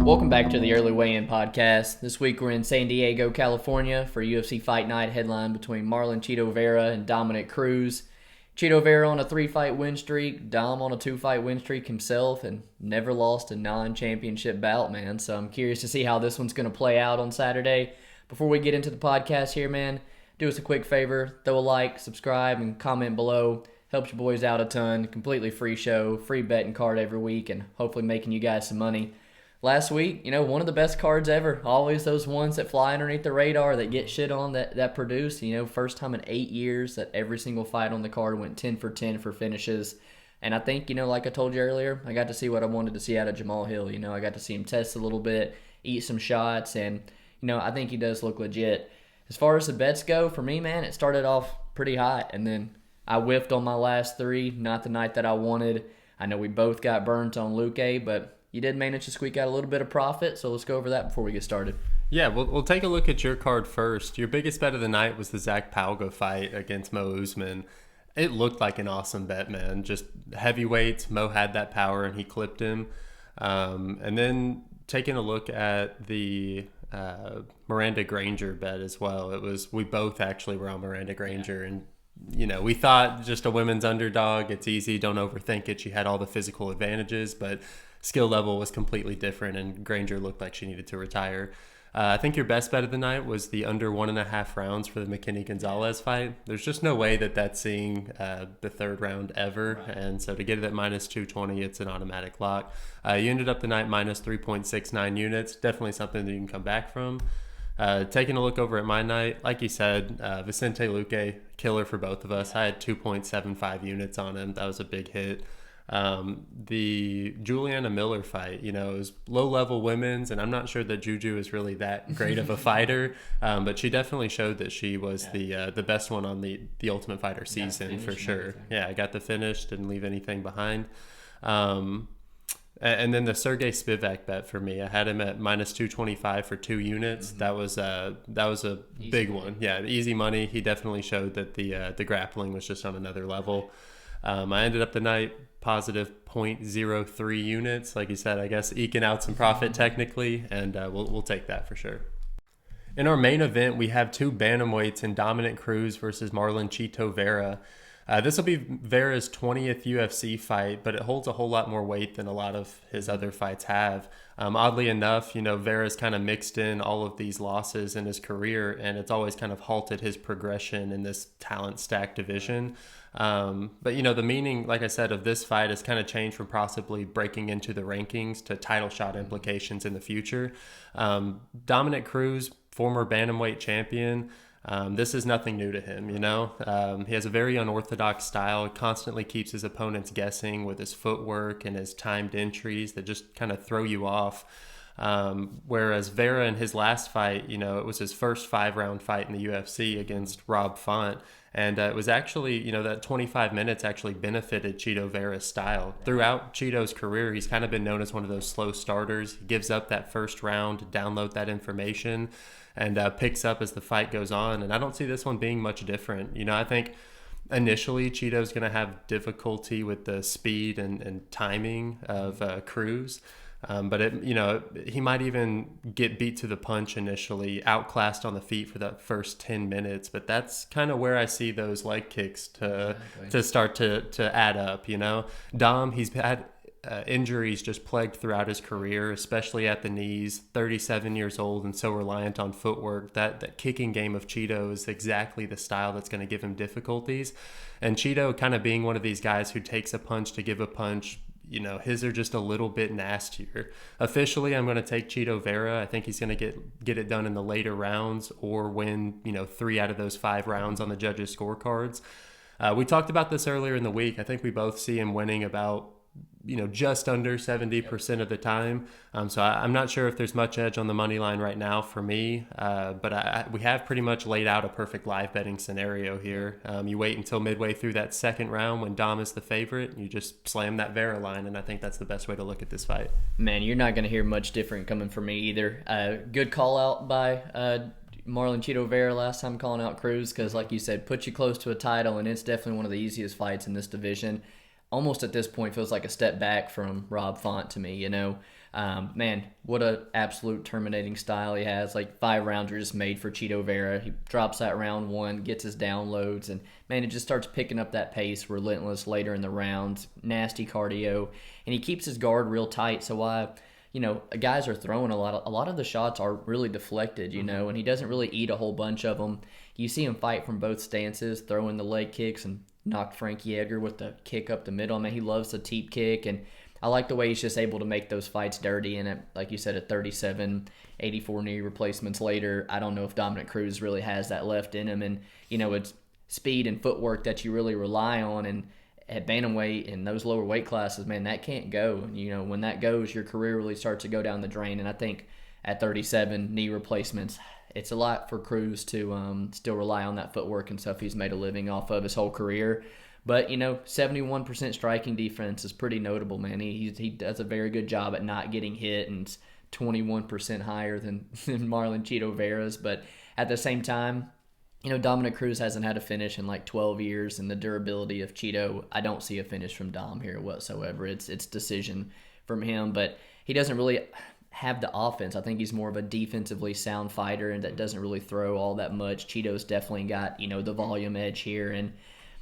Welcome back to the Early Weigh-In Podcast. This week we're in San Diego, California for UFC Fight Night headline between Marlon Chito Vera and Dominick Cruz. Chito Vera on a 3-fight win streak, Dom on a 2-fight win streak himself, and never lost a non-championship bout, man. So I'm curious to see how this one's going to play out on Saturday. Before we get into the podcast here, man, do us a quick favor, throw a like, subscribe, and comment below. Helps your boys out a ton. Completely free show, free betting card every week, and hopefully making you guys some money. Last week, one of the best cards ever. Always those ones that fly underneath the radar that get shit on that produce. First time in 8 years that every single fight on the card went 10 for 10 for finishes. And I think, like I told you earlier, I got to see what I wanted to see out of Jamal Hill. I got to see him test a little bit, eat some shots, and, I think he does look legit. As far as the bets go, for me, man, it started off pretty hot, and then I whiffed on my last three, not the night that I wanted. I know we both got burnt on Luque, but you did manage to squeak out a little bit of profit, so let's go over that before we get started. Yeah, we'll take a look at your card first. Your biggest bet of the night was the Zach Palga fight against Mo Usman. It looked like an awesome bet, man. Just heavyweights, Mo had that power and he clipped him. And then taking a look at the Miranda Granger bet as well. We both actually were on Miranda Granger, and we thought just a women's underdog, it's easy, don't overthink it. She had all the physical advantages, but skill level was completely different, and Granger looked like she needed to retire. I think your best bet of the night was the under 1.5 rounds for the McKinney-Gonzalez fight. There's just no way that's seeing the third round ever, right. And so to get it at minus 220, it's an automatic lock. You ended up the night minus 3.69 units, definitely something that you can come back from. Taking a look over at my night, like you said, Vicente Luque, killer for both of us. I had 2.75 units on him. That was a big hit. The Juliana Miller fight, it was low-level women's, and I'm not sure that Juju is really that great of a fighter, but she definitely showed that she was the best one on the Ultimate Fighter season for sure. Yeah, I got the finish, didn't leave anything behind. And then the Sergey Spivak bet for me, I had him at minus 225 for 2 units. Mm-hmm. That was a big one. Yeah, easy money. He definitely showed that the grappling was just on another level. I ended up the night positive 0.03 units. Like you said, I guess eking out some profit technically, and we'll take that for sure. In our main event, we have 2 bantamweights in Dominick Cruz versus Marlon Chito Vera. This will be Vera's 20th UFC fight, but it holds a whole lot more weight than a lot of his other fights have. Oddly enough, Vera's kind of mixed in all of these losses in his career, and it's always kind of halted his progression in this talent stack division. But the meaning, like I said, of this fight has kind of changed from possibly breaking into the rankings to title shot implications in the future. Dominick Cruz, former bantamweight champion, this is nothing new to him, He has a very unorthodox style, constantly keeps his opponents guessing with his footwork and his timed entries that just kind of throw you off. Whereas Vera in his last fight, it was his first 5-round fight in the UFC against Rob Font. And it was actually, that 25 minutes actually benefited Chito Vera's style. Throughout Chito's career, he's kind of been known as one of those slow starters. He gives up that first round to download that information and picks up as the fight goes on. And I don't see this one being much different. I think initially Chito's going to have difficulty with the speed and timing of Cruz. But he might even get beat to the punch initially, outclassed on the feet for that first 10 minutes. But that's kind of where I see those leg kicks to start to add up. Dom, he's had injuries just plagued throughout his career, especially at the knees. 37 years old and so reliant on footwork. That kicking game of Chito is exactly the style that's going to give him difficulties. And Chito kind of being one of these guys who takes a punch to give a punch. His are just a little bit nastier. Officially, I'm going to take Chito Vera. I think he's going to get it done in the later rounds or win, 3 out of those 5 rounds on the judges' scorecards. We talked about this earlier in the week. I think we both see him winning about, just under 70% of the time. So I'm not sure if there's much edge on the money line right now for me, but we have pretty much laid out a perfect live betting scenario here. You wait until midway through that second round when Dom is the favorite, and you just slam that Vera line, and I think that's the best way to look at this fight. Man, you're not going to hear much different coming from me either. Good call out by Marlon Chito Vera last time calling out Cruz, because like you said, put you close to a title, and it's definitely one of the easiest fights in this division. Almost at this point feels like a step back from Rob Font to me, Man, what a absolute terminating style he has. Like 5 rounds are just made for Chito Vera. He drops that round 1, gets his downloads, and man, it just starts picking up that pace, relentless later in the rounds, nasty cardio, and he keeps his guard real tight. So guys are throwing a lot of the shots are really deflected, and he doesn't really eat a whole bunch of them. You see him fight from both stances, throwing the leg kicks and knocked Frankie Edgar with the kick up the middle. I mean, he loves the teep kick, and I like the way he's just able to make those fights dirty. And like you said, at 37, 84 knee replacements later, I don't know if Dominick Cruz really has that left in him. And, it's speed and footwork that you really rely on. And at bantamweight in those lower weight classes, man, that can't go. And, when that goes, your career really starts to go down the drain. And I think at 37, knee replacements, it's a lot for Cruz to still rely on that footwork and stuff he's made a living off of his whole career. But, 71% striking defense is pretty notable, man. He does a very good job at not getting hit, and it's 21% higher than Marlon Chito Vera's. But at the same time, Dominick Cruz hasn't had a finish in like 12 years, and the durability of Chito, I don't see a finish from Dom here whatsoever. It's decision from him, but he doesn't really have the offense. I think he's more of a defensively sound fighter and that doesn't really throw all that much. Chito's definitely got, the volume edge here, and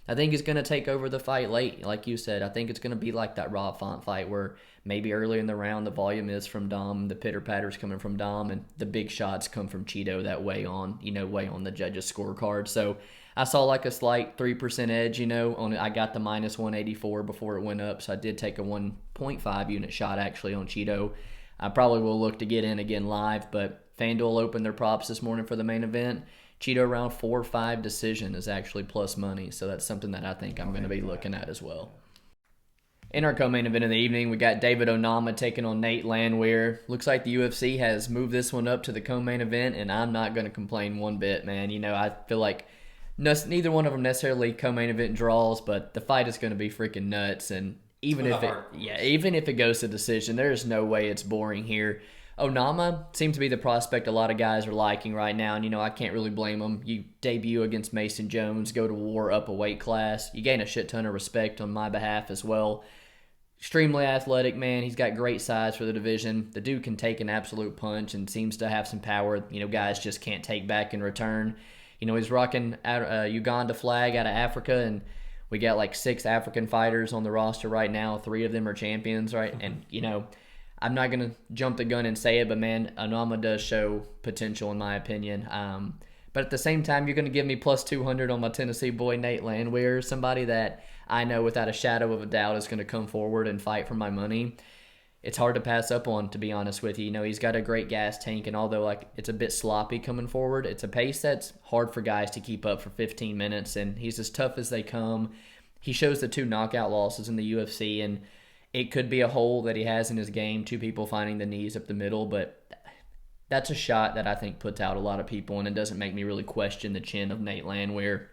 I think he's going to take over the fight late. Like you said, I think it's going to be like that Rob Font fight where maybe early in the round the volume is from Dom, the pitter-patter's coming from Dom, and the big shots come from Chito that weigh on the judges' scorecard. So I saw like a slight 3% edge, I got the minus 184 before it went up, so I did take a 1.5 unit shot actually on Chito. I probably will look to get in again live, but FanDuel opened their props this morning for the main event. Chito around 4-5 decision is actually plus money, so that's something that I think I'm going to be looking at as well. In our co-main event of the evening, we got David Onama taking on Nate Landwehr. Looks like the UFC has moved this one up to the co-main event, and I'm not going to complain one bit, man. I feel like neither one of them necessarily co-main event draws, but the fight is going to be freaking nuts, and even if it goes to decision, there's no way it's boring here. Onama seems to be the prospect a lot of guys are liking right now, and I can't really blame him. You debut against Mason Jones, go to war up a weight class, you gain a shit ton of respect on my behalf as well. Extremely athletic, man. He's got great size for the division. The dude can take an absolute punch and seems to have some power, guys just can't take back in return. He's rocking a Uganda flag out of Africa, and we got like 6 African fighters on the roster right now. 3 of them are champions, right? And, I'm not going to jump the gun and say it, but, man, Onama does show potential in my opinion. But at the same time, you're going to give me plus 200 on my Tennessee boy, Nate Landwehr, somebody that I know without a shadow of a doubt is going to come forward and fight for my money. It's hard to pass up on, to be honest with you. He's got a great gas tank, and although it's a bit sloppy coming forward, it's a pace that's hard for guys to keep up for 15 minutes, and he's as tough as they come. He shows the 2 knockout losses in the UFC, and it could be a hole that he has in his game, 2 people finding the knees up the middle, but that's a shot that I think puts out a lot of people, and it doesn't make me really question the chin of Nate Landwehr.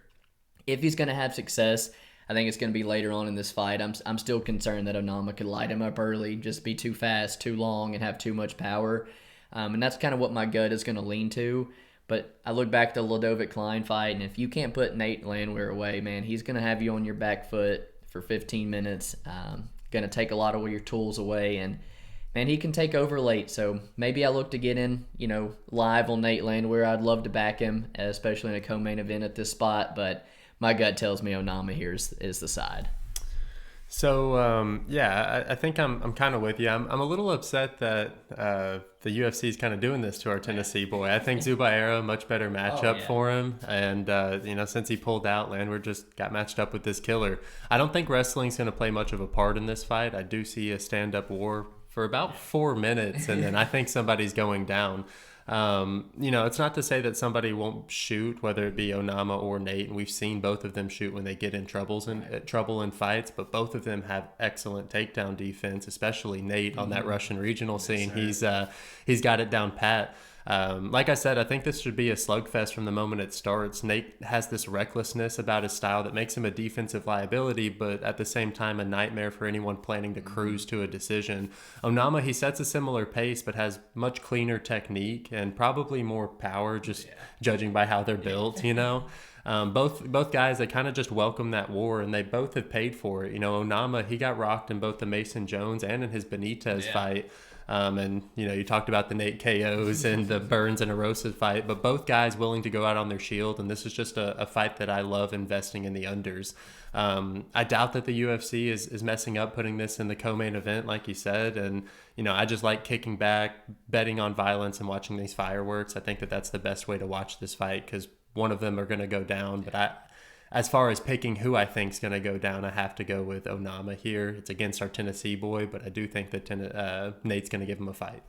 If he's going to have success, I think it's going to be later on in this fight. I'm still concerned that Onama could light him up early, just be too fast, too long, and have too much power. And that's kind of what my gut is going to lean to. But I look back to the Ludovic Klein fight, and if you can't put Nate Landwehr away, man, he's going to have you on your back foot for 15 minutes. Going to take a lot of your tools away, and man, he can take over late. So maybe I look to get in, live on Nate Landwehr. I'd love to back him, especially in a co-main event at this spot. But my gut tells me Onama here is the side. So I think I'm kind of with you. I'm a little upset that the UFC is kind of doing this to our Tennessee boy. I think Zubaira much better matchup for him, and since he pulled out, Landwehr just got matched up with this killer. I don't think wrestling's going to play much of a part in this fight. I do see a stand-up war for about 4 minutes, and then I think somebody's going down. It's not to say that somebody won't shoot, whether it be Onama or Nate, and we've seen both of them shoot when they get in trouble in fights, but both of them have excellent takedown defense, especially Nate on that Russian regional scene. He's got it down pat. Like I said, I think this should be a slugfest from the moment it starts. Nate has this recklessness about his style that makes him a defensive liability, but at the same time a nightmare for anyone planning to cruise to a decision. Onama, he sets a similar pace but has much cleaner technique and probably more power, just judging by how they're built, Both guys, they kind of just welcome that war, and they both have paid for it. Onama, he got rocked in both the Mason Jones and in his Benitez fight. And, you talked about the Nate KOs and the Burns and Erosa fight, but both guys willing to go out on their shield. And this is just a fight that I love investing in the unders. I doubt that the UFC is messing up putting this in the co-main event, like you said. And, I just like kicking back, betting on violence and watching these fireworks. I think that that's the best way to watch this fight because one of them are going to go down. But as far as picking who I think is going to go down, I have to go with Onama here. It's against our Tennessee boy, but I do think that Nate's going to give him a fight.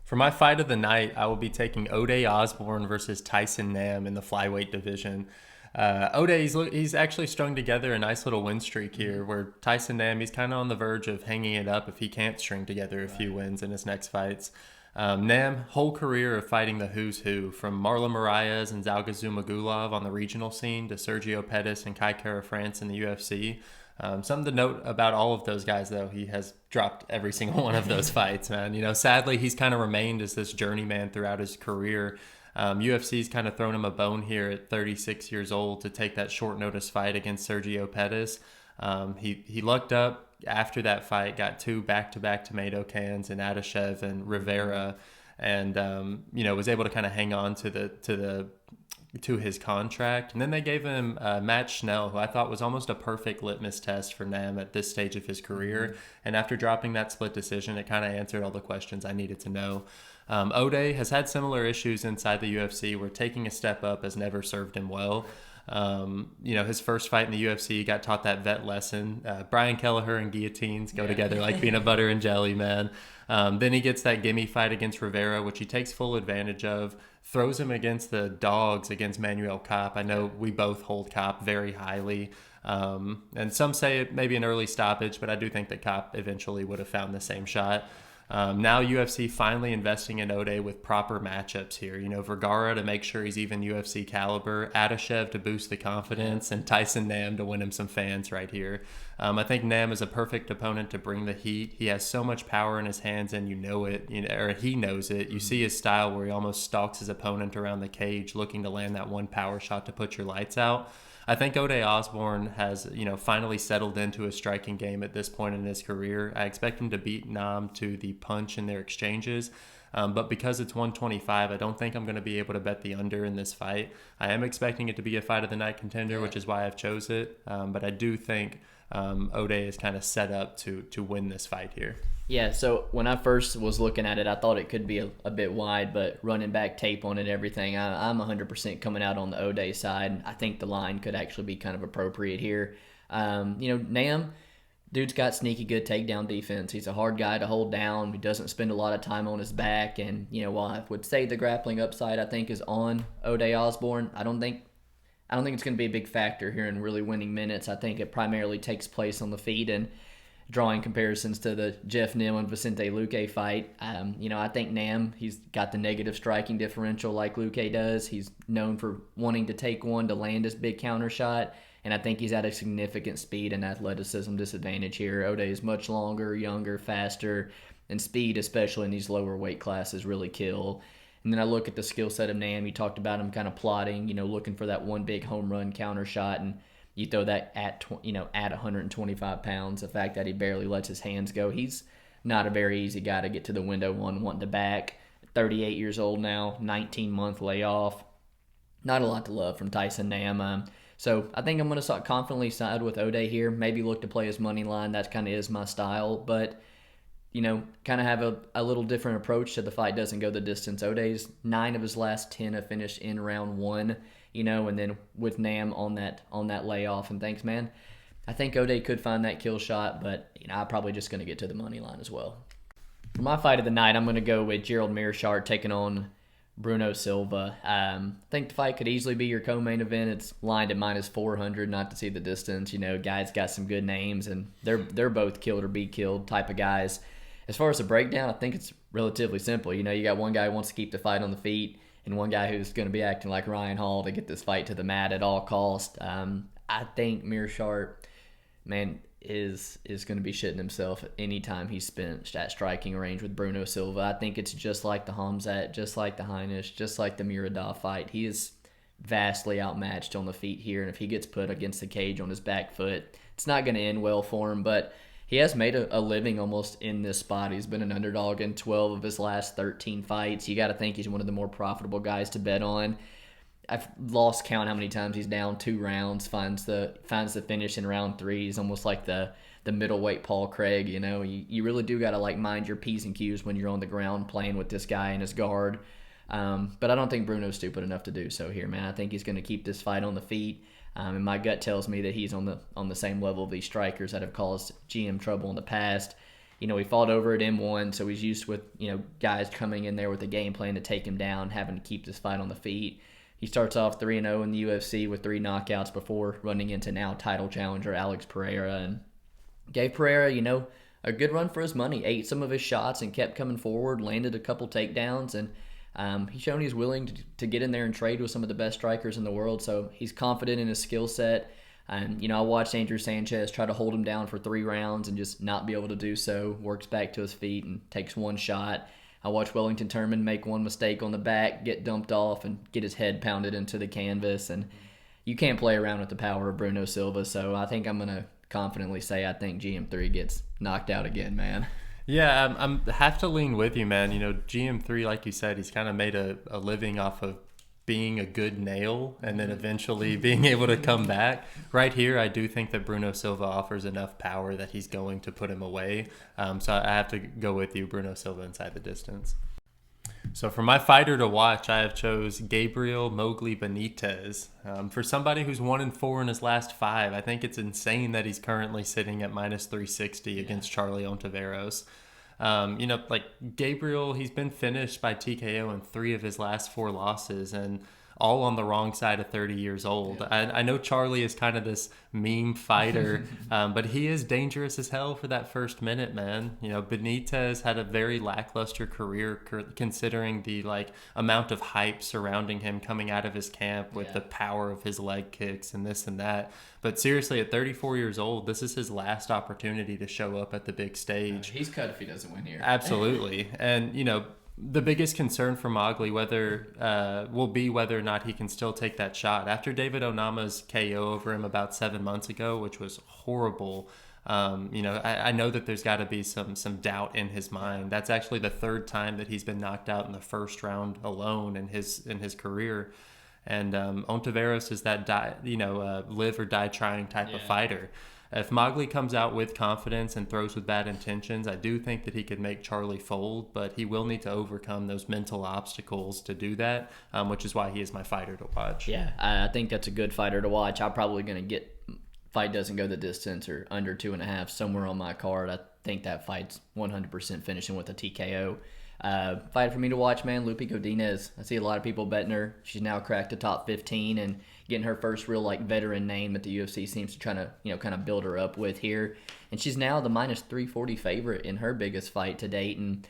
For my fight of the night, I will be taking Ode Osbourne versus Tyson Nam in the flyweight division. Ode, he's actually strung together a nice little win streak here, where Tyson Nam, he's kind of on the verge of hanging it up if he can't string together a few wins in his next fights. Nam, whole career of fighting the who's who, from Marlon Moraes and Zhalga Zhumagulov on the regional scene to Sergio Pettis and Kai Kara France in the UFC. Something to note about all of those guys, though, he has dropped every single one of those fights, man. Sadly, he's kind of remained as this journeyman throughout his career. UFC's kind of thrown him a bone here at 36 years old to take that short notice fight against Sergio Pettis. He lucked up after that fight, got 2 back-to-back tomato cans in Adashev and Rivera, and was able to kind of hang on to his contract. And then they gave him Matt Schnell, who I thought was almost a perfect litmus test for Nam at this stage of his career. And after dropping that split decision, it kind of answered all the questions I needed to know. Ode has had similar issues inside the UFC where taking a step up has never served him well. His first fight in the UFC, he got taught that vet lesson. Brian Kelleher and guillotines go together like peanut butter and jelly, man. Then he gets that gimme fight against Rivera, which he takes full advantage of, throws him against the dogs against Manuel Kopp. I know we both hold Kopp very highly. And some say it may be an early stoppage, but I do think that Kopp eventually would have found the same shot. Now UFC finally investing in Ode with proper matchups here. Vergara to make sure he's even UFC caliber, Adashev to boost the confidence, and Tyson Nam to win him some fans right here. I think Nam is a perfect opponent to bring the heat. He has so much power in his hands, and or he knows it. You see his style where he almost stalks his opponent around the cage, looking to land that one power shot to put your lights out. I think Ode Osbourne has, finally settled into a striking game at this point in his career. I expect him to beat Nam to the punch in their exchanges. But because it's 125, I don't think I'm going to be able to bet the under in this fight. I am expecting it to be a fight of the night contender, which is why I've chose it. But I do think Ode is kind of set up to win this fight here. Yeah, so when I first was looking at it, I thought it could be a bit wide, but running back tape on it and everything, I'm 100% coming out on the Ode side. I think the line could actually be kind of appropriate here. Nam, dude's got sneaky good takedown defense. He's a hard guy to hold down. He doesn't spend a lot of time on his back. And, while I would say the grappling upside, I think, is on Ode Osbourne, I don't think it's going to be a big factor here in really winning minutes. I think it primarily takes place on the feet, and drawing comparisons to the Jeff Nim and Vicente Luque fight. I think Nam, he's got the negative striking differential like Luque does. He's known for wanting to take one to land his big counter shot, and I think he's at a significant speed and athleticism disadvantage here. Ode is much longer, younger, faster, and speed, especially in these lower weight classes, really kill. And then I look at the skill set of Nam. You talked about him kind of plotting, looking for that one big home run counter shot, and you throw that at 125 pounds, the fact that he barely lets his hands go. He's not a very easy guy to get to the window one, wanting to back. 38 years old now, 19-month layoff. Not a lot to love from Tyson Nam. So I think I'm going to confidently side with Ode here. Maybe look to play his money line. That kind of is my style. But, kind of have a little different approach to the fight. Doesn't go the distance. Ode's 9 of his last 10 have finished in round 1. And then with Nam on that layoff. And thanks, man. I think Ode could find that kill shot, but I'm probably just going to get to the money line as well. For my fight of the night, I'm going to go with Gerald Meerschaert taking on Bruno Silva. I think the fight could easily be your co-main event. It's lined at -400, not to see the distance. Guys got some good names, and they're both killed or be killed type of guys. As far as the breakdown, I think it's relatively simple. You got one guy who wants to keep the fight on the feet, and one guy who's going to be acting like Ryan Hall to get this fight to the mat at all cost. I think Meerschaert, man, is going to be shitting himself anytime he's spent at striking range with Bruno Silva. I think it's just like the Hamzat, just like the Heinisch, just like the Muradov fight. He is vastly outmatched on the feet here, and if he gets put against the cage on his back foot, it's not going to end well for him, but he has made a living almost in this spot. He's been an underdog in 12 of his last 13 fights. You got to think he's one of the more profitable guys to bet on. I've lost count how many times he's down 2 rounds, finds the finish in round 3. He's almost like the middleweight Paul Craig. You really do got to like mind your P's and Q's when you're on the ground playing with this guy and his guard. But I don't think Bruno's stupid enough to do so here, man. I think he's going to keep this fight on the feet. And my gut tells me that he's on the same level of these strikers that have caused GM trouble in the past. He fought over at M1, so he's used with guys coming in there with a game plan to take him down, having to keep this fight on the feet. He starts off 3-0 in the UFC with 3 knockouts before running into now title challenger Alex Pereira, and gave Pereira, a good run for his money. Ate some of his shots and kept coming forward, landed a couple takedowns, and he's shown he's willing to get in there and trade with some of the best strikers in the world. So he's confident in his skill set. And, I watched Andrew Sanchez try to hold him down for 3 rounds and just not be able to do so. Works back to his feet and takes 1 shot. I watched Wellington Turman make 1 mistake on the back, get dumped off, and get his head pounded into the canvas. And you can't play around with the power of Bruno Silva. So I think I'm going to confidently say I think GM3 gets knocked out again, man. Yeah, I'm have to lean with you, man. GM3, like you said, he's kind of made a living off of being a good nail and then eventually being able to come back. Right here, I do think that Bruno Silva offers enough power that he's going to put him away. So I have to go with you, Bruno Silva inside the distance. So for my fighter to watch, I have chose Gabriel Mowgli Benitez. For somebody who's 1-4 in his last 5, I think it's insane that he's currently sitting at -360 against Charlie Ontiveros. Gabriel, he's been finished by TKO in 3 of his last 4 losses, and all on the wrong side of 30 years old. Yeah. I know Charlie is kind of this meme fighter, but he is dangerous as hell for that first minute, man. Benitez had a very lackluster career considering the amount of hype surrounding him coming out of his camp with the power of his leg kicks and this and that. But seriously, at 34 years old, this is his last opportunity to show up at the big stage. He's cut if he doesn't win here. Absolutely. And, the biggest concern for Mowgli will be whether or not he can still take that shot. After David Onama's KO over him about 7 months ago, which was horrible, I know that there's got to be some doubt in his mind. That's actually the 3rd time that he's been knocked out in the first round alone in his career. And Ontiveros is that live or die trying type of fighter. If Mowgli comes out with confidence and throws with bad intentions, I do think that he could make Charlie fold, but he will need to overcome those mental obstacles to do that, which is why he is my fighter to watch. Yeah, I think that's a good fighter to watch. I'm probably going to get fight doesn't go the distance or under 2.5 somewhere on my card. I think that fight's 100% finishing with a TKO. Fight for me to watch, man, Lupi Godinez. I see a lot of people betting her. She's now cracked the top 15 and getting her first real veteran name that the UFC seems to try to kind of build her up with here. And she's now the -340 favorite in her biggest fight to date. And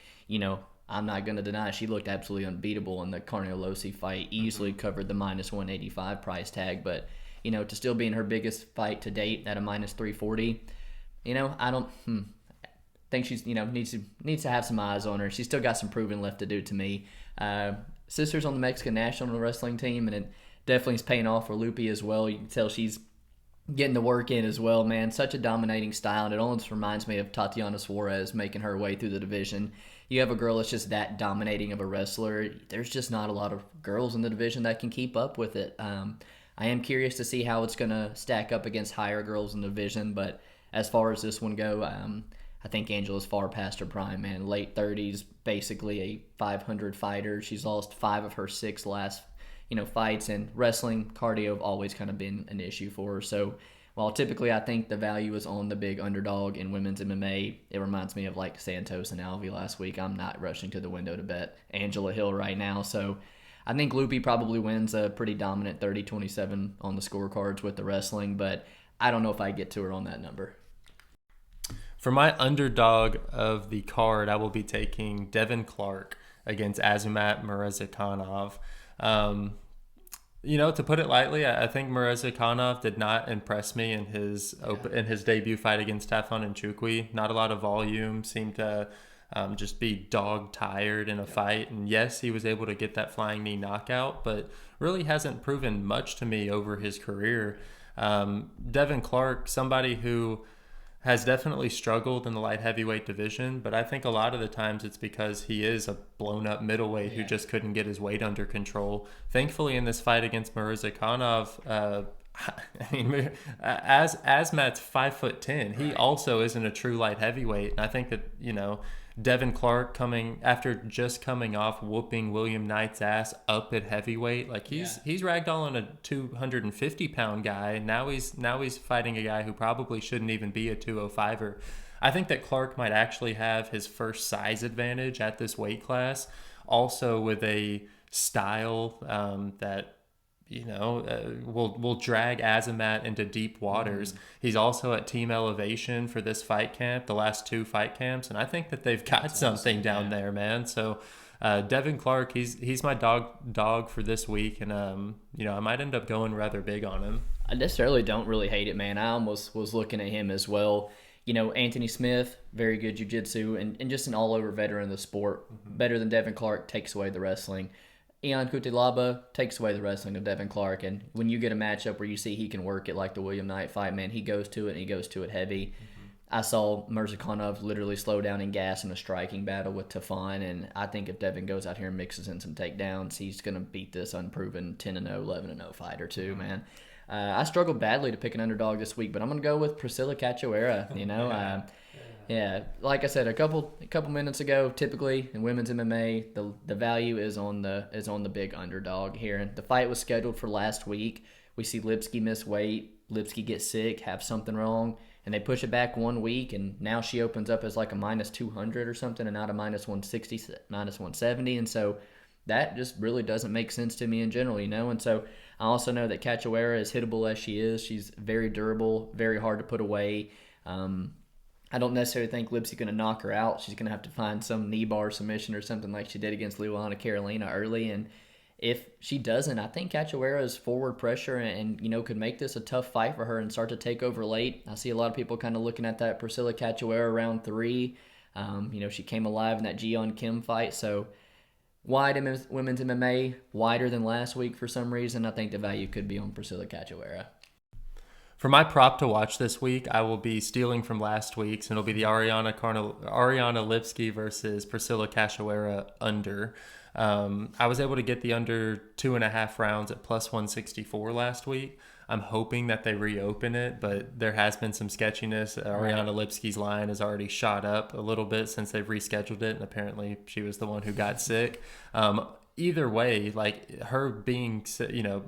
I'm not going to deny she looked absolutely unbeatable in the Carnelossi fight. Easily covered the -185 price tag, but to still be in her biggest fight to date at a -340, I don't. Think she's needs to have some eyes on her. She's still got some proving left to do to me. Sister's on the Mexican national wrestling team, and it definitely is paying off for Lupi as well. You can tell she's getting the work in as well, man. Such a dominating style, and it almost reminds me of Tatiana Suarez making her way through the division. You have a girl that's just that dominating of a wrestler. There's just not a lot of girls in the division that can keep up with it. I am curious to see how it's going to stack up against higher girls in the division, but as far as this one go, I think Angela's far past her prime, man. Late 30s, basically a 500 fighter. She's lost 5 of her 6 last, fights, and wrestling cardio have always kind of been an issue for her. So while typically I think the value is on the big underdog in women's MMA, it reminds me of Santos and Alvey last week. I'm not rushing to the window to bet Angela Hill right now. So I think Lupi probably wins a pretty dominant 30-27 on the scorecards with the wrestling, but I don't know if I get to her on that number. For my underdog of the card, I will be taking Devin Clark against Azumat Murzakanov. To put it lightly, I think Murzakanov did not impress me in his debut fight against Tafon Nchukwi. Not a lot of volume, seemed to just be dog tired in a fight. And yes, he was able to get that flying knee knockout, but really hasn't proven much to me over his career. Devin Clark, somebody who has definitely struggled in the light heavyweight division, but I think a lot of the times it's because he is a blown up middleweight who just couldn't get his weight under control. Thankfully, in this fight against Meerschaert, I mean, as Asmat's 5'10", he also isn't a true light heavyweight, and I think that Devin Clark coming off whooping William Knight's ass up at heavyweight, like he's ragdolling a 250-pound guy. Now he's fighting a guy who probably shouldn't even be a 205er. I think that Clark might actually have his first size advantage at this weight class, also with a style that will drag Azamat into deep waters. He's also at Team Elevation for this fight camp, the last 2 fight camps, and I think that they've got something down there, man. So Devin Clark, he's my dog for this week, and I might end up going rather big on him. I necessarily don't really hate it, man. I almost was looking at him as well. Anthony Smith, very good jiu-jitsu, and just an all-over veteran of the sport. Better than Devin Clark, takes away the wrestling. Ion Cutelaba takes away the wrestling of Devin Clark, and when you get a matchup where you see he can work it like the William Knight fight, man, he goes to it, and he goes to it heavy. I saw Meerschaert literally slow down and gas in a striking battle with Tafon, and I think if Devin goes out here and mixes in some takedowns, he's going to beat this unproven 10-0, 11-0 fighter too, man. I struggled badly to pick an underdog this week, but I'm going to go with Priscilla Cachoeira, Yeah, like I said a couple minutes ago, typically in women's MMA, the value is on the big underdog here. And the fight was scheduled for last week. We see Lipsky miss weight, Lipsky get sick, have something wrong, and they push it back 1 week, and now she opens up as like a -200 or something, and not a -160, -170, and so that just really doesn't make sense to me in general, And so I also know that Cachoeira, as hittable as she is, she's very durable, very hard to put away. I don't necessarily think Lipsy's going to knock her out. She's going to have to find some knee bar submission or something like she did against Luana Carolina early. And if she doesn't, I think Cachoeira's forward pressure and could make this a tough fight for her and start to take over late. I see a lot of people kind of looking at that Priscilla Cachoeira round 3. She came alive in that Jeon Kim fight. So wide in women's MMA, wider than last week for some reason. I think the value could be on Priscilla Cachoeira. For my prop to watch this week, I will be stealing from last week's, and it'll be the Ariana Lipsky versus Priscilla Cachoeira under. I was able to get the under 2.5 rounds at +164 last week. I'm hoping that they reopen it, but there has been some sketchiness. Ariana Lipsky's line has already shot up a little bit since they've rescheduled it, and apparently she was the one who got sick. Either way, like her being,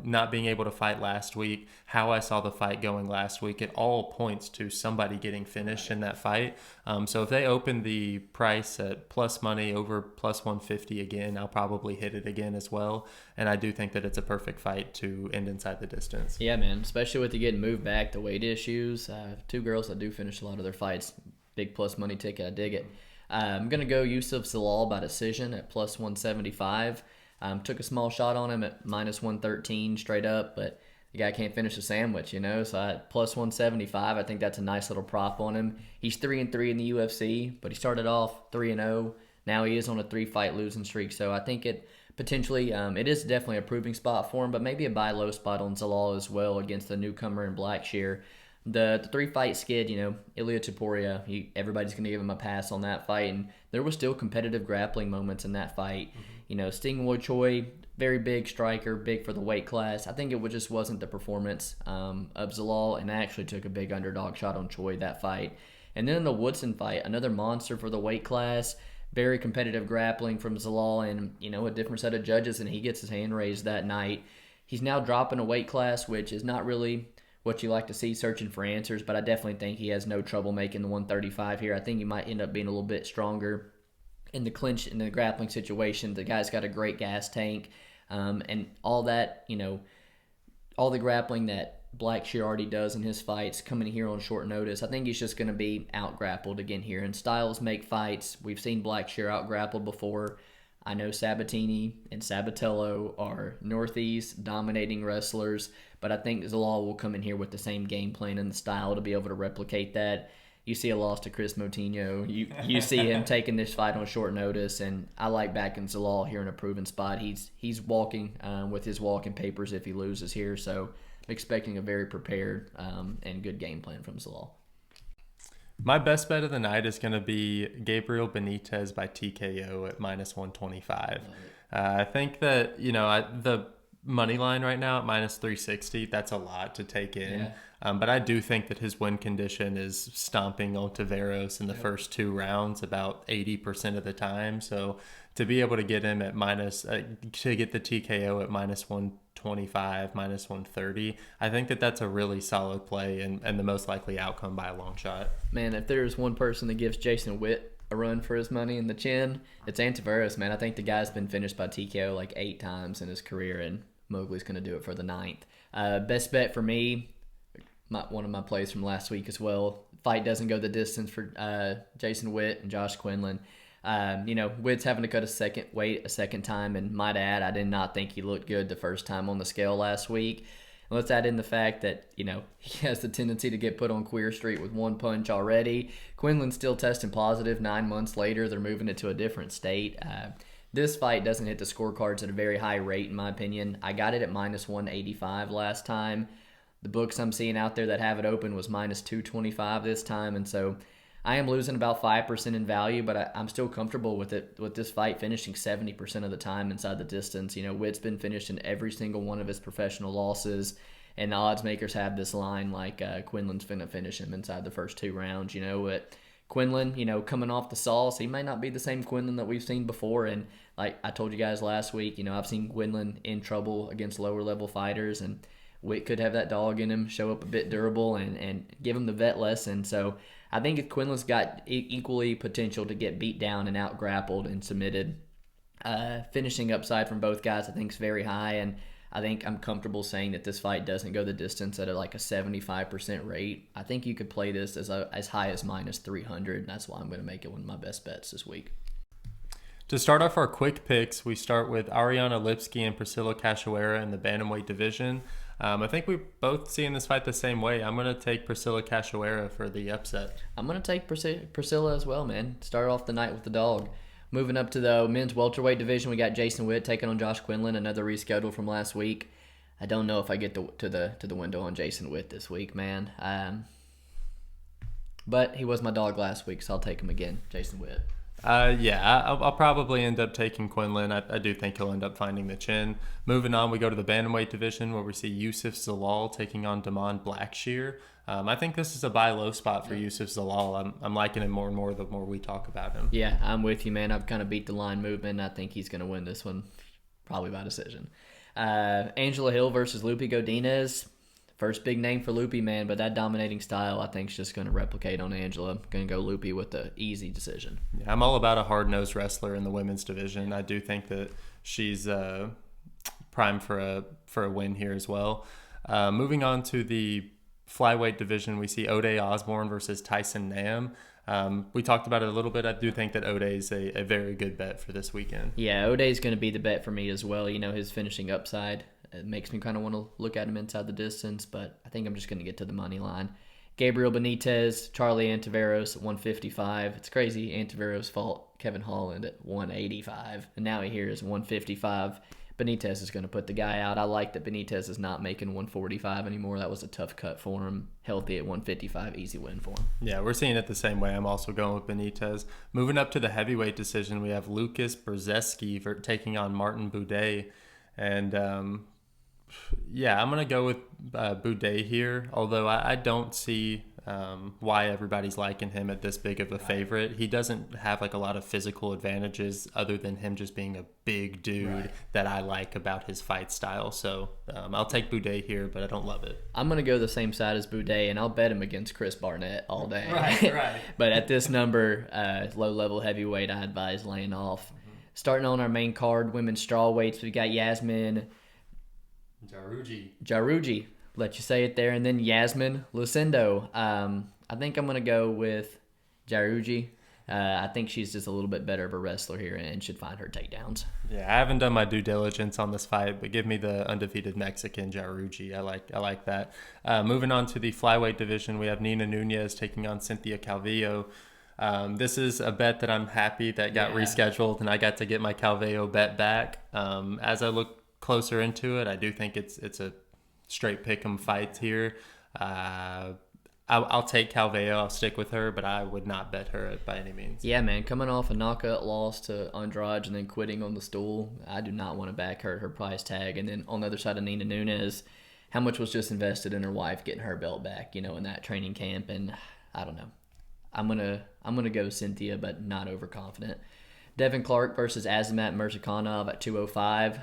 not being able to fight last week, how I saw the fight going last week, it all points to somebody getting finished in that fight. So if they open the price at plus money over +150 again, I'll probably hit it again as well. And I do think that it's a perfect fight to end inside the distance. Yeah, man, especially with you getting moved back, the weight issues. 2 girls that do finish a lot of their fights, big plus money ticket, I dig it. I'm going to go Yusuf Zalal by decision at +175. Took a small shot on him at -113 straight up, but the guy can't finish a sandwich, So at +175, I think that's a nice little prop on him. He's 3-3 in the UFC, but he started off 3-0. Now he is on a 3-fight losing streak, so I think it potentially it is definitely a proving spot for him, but maybe a buy low spot on Zalal as well against the newcomer in Blackshear. The 3-fight skid, Ilia Topuria, everybody's going to give him a pass on that fight, and there was still competitive grappling moments in that fight. Sting Woy Choi, very big striker, big for the weight class. I think it just wasn't the performance of Zalal, and I actually took a big underdog shot on Choi that fight. And then in the Woodson fight, another monster for the weight class, very competitive grappling from Zalal, and, a different set of judges, and he gets his hand raised that night. He's now dropping a weight class, which is not really what you like to see searching for answers, but I definitely think he has no trouble making the 135 here. I think he might end up being a little bit stronger in the clinch, in the grappling situation. The guy's got a great gas tank, and all that, all the grappling that Blackshear already does in his fights coming here on short notice. I think he's just going to be out-grappled again here, and styles make fights. We've seen Blackshear out-grappled before. I know Sabatini and Sabatello are Northeast dominating wrestlers, but I think Zalal will come in here with the same game plan and the style to be able to replicate that. You see a loss to Chris Moutinho. You see him taking this fight on short notice, and I like backing Zalal here in a proven spot. He's walking with his walking papers if he loses here, so I'm expecting a very prepared and good game plan from Zalal. My best bet of the night is going to be Gabriel Benitez by TKO at minus 125. I think that, the money line right now at minus 360, that's a lot to take in. Yeah. But I do think that his win condition is stomping Ontiveros in the first 2 rounds about 80% of the time. So to be able to get him at to get the TKO at minus 125, minus 130, I think that that's a really solid play and the most likely outcome by a long shot. Man, if there's one person that gives Jason Witt a run for his money in the chin, it's Ontiveros, man. I think the guy's been finished by TKO like 8 times in his career, and Mowgli's going to do it for the 9th. Best bet for me, one of my plays from last week as well. Fight doesn't go the distance for Jason Witt and Josh Quinlan. Witt's having to cut a second time, and might add, I did not think he looked good the first time on the scale last week. And let's add in the fact that, he has the tendency to get put on Queer Street with one punch already. Quinlan's still testing positive 9 months later. They're moving it to a different state. This fight doesn't hit the scorecards at a very high rate, in my opinion. I got it at minus 185 last time. The books I'm seeing out there that have it open was minus 225 this time, and so I am losing about 5% in value, but I'm still comfortable with this fight finishing 70% of the time inside the distance. Witt's been finished in every single one of his professional losses, and the odds makers have this line like Quinlan's finna finish him inside the first 2 rounds. But Quinlan, coming off the sauce, he may not be the same Quinlan that we've seen before, and like I told you guys last week, I've seen Quinlan in trouble against lower level fighters, and Witt could have that dog in him, show up a bit durable, and give him the vet lesson. So I think if Quinlan's got equally potential to get beat down and out grappled and submitted. Finishing upside from both guys I think is very high, and I think I'm comfortable saying that this fight doesn't go the distance at a 75% rate. I think you could play this as high as minus 300, and that's why I'm going to make it one of my best bets this week. To start off our quick picks, we start with Ariana Lipski and Priscilla Cachoeira in the bantamweight division. I think we both seeing this fight the same way. I'm going to take Priscilla Cachoeira for the upset. I'm going to take Priscilla as well, man. Start off the night with the dog. Moving up to the men's welterweight division, we got Jason Witt taking on Josh Quinlan, another reschedule from last week. I don't know if I get to the window on Jason Witt this week, man. But he was my dog last week, so I'll take him again, Jason Witt. I'll probably end up taking Quinlan. I do think he'll end up finding the chin. Moving on, we go to the bantamweight division where we see Yusuf Zalal taking on Damon Blackshear. I think this is a buy low spot for Yusuf Zalal. I'm liking him more and more the more we talk about him. Yeah, I'm with you, man. I've kind of beat the line movement. I think he's going to win this one, probably by decision. Angela Hill versus Lupi Godinez. First big name for Lupi, man, but that dominating style I think is just going to replicate on Angela. Going to go Lupi with the easy decision. Yeah, I'm all about a hard-nosed wrestler in the women's division. I do think that she's primed for a win here as well. Moving on to the flyweight division, we see Ode Osbourne versus Tyson Nam. We talked about it a little bit. I do think that Ode is a very good bet for this weekend. Yeah, Ode is going to be the bet for me as well. His finishing upside. It makes me kind of want to look at him inside the distance, but I think I'm just going to get to the money line. Gabriel Benitez, Charlie Ontiveros at 155. It's crazy. Ontiveros fought Kevin Holland at 185, and now he hears 155. Benitez is going to put the guy out. I like that Benitez is not making 145 anymore. That was a tough cut for him. Healthy at 155, easy win for him. Yeah, we're seeing it the same way. I'm also going with Benitez. Moving up to the heavyweight decision, we have Lucas Brzeski taking on Martin Boudet, and I'm going to go with Boudet here, although I don't see why everybody's liking him at this big of a favorite. He doesn't have a lot of physical advantages other than him just being a big dude that I like about his fight style. So I'll take Boudet here, but I don't love it. I'm going to go the same side as Boudet, and I'll bet him against Chris Barnett all day. Right. But at this number, low-level heavyweight, I advise laying off. Mm-hmm. Starting on our main card, women's strawweights, we got Yasmin Jarouji, let you say it there, and then Yasmin Lucindo. I think I'm going to go with Jarouji. I think she's just a little bit better of a wrestler here and should find her takedowns. Yeah, I haven't done my due diligence on this fight, but give me the undefeated Mexican Jarouji. I like that. Moving on to the flyweight division, we have Nina Nunez taking on Cynthia Calvillo. This is a bet that I'm happy that got rescheduled, and I got to get my Calvillo bet back. As I look closer into it, I do think it's a straight pick'em fight here. I'll take Calveo. I'll stick with her, but I would not bet her by any means. Yeah, man, coming off a knockout loss to Andrade and then quitting on the stool, I do not want to back her price tag. And then on the other side of Nina Nunes, how much was just invested in her wife getting her belt back, in that training camp, and I don't know. I'm gonna go Cynthia, but not overconfident. Devin Clark versus Azamat Murzakanov at 205. I'm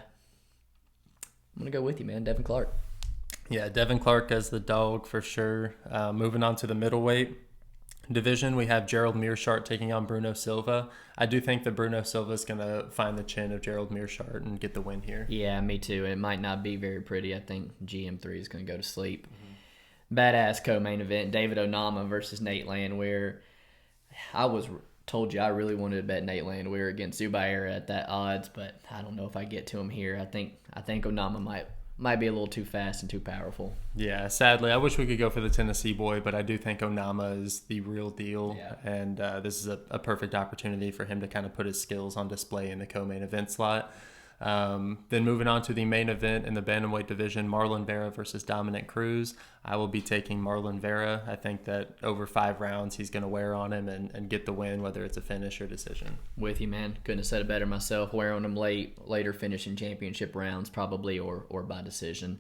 gonna go with you, man. Devin Clark. Yeah, Devin Clark as the dog for sure. Moving on to the middleweight division, we have Gerald Meerschaert taking on Bruno Silva. I do think that Bruno Silva is going to find the chin of Gerald Meerschaert and get the win here. Yeah, me too. It might not be very pretty. I think GM3 is going to go to sleep. Badass co-main event, David Onama versus Nate Landwehr. Told you I really wanted to bet Nate Landwehr against Zubair at that odds, but I don't know if I get to him here. I think Onama might be a little too fast and too powerful. Yeah, sadly, I wish we could go for the Tennessee boy, but I do think Onama is the real deal, and this is a perfect opportunity for him to kind of put his skills on display in the co-main event slot. Then moving on to the main event in the bantamweight division, Marlon Vera versus Dominick Cruz. I will be taking Marlon Vera. I think that over 5 rounds, he's going to wear on him and get the win, whether it's a finish or decision. With you, man. Couldn't have said it better myself. Wear on him later finishing championship rounds, probably, or by decision.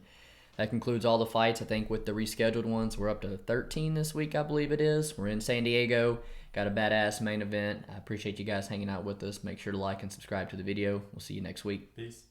That concludes all the fights. I think with the rescheduled ones, we're up to 13 this week, I believe it is. We're in San Diego. Got a badass main event. I appreciate you guys hanging out with us. Make sure to like and subscribe to the video. We'll see you next week. Peace.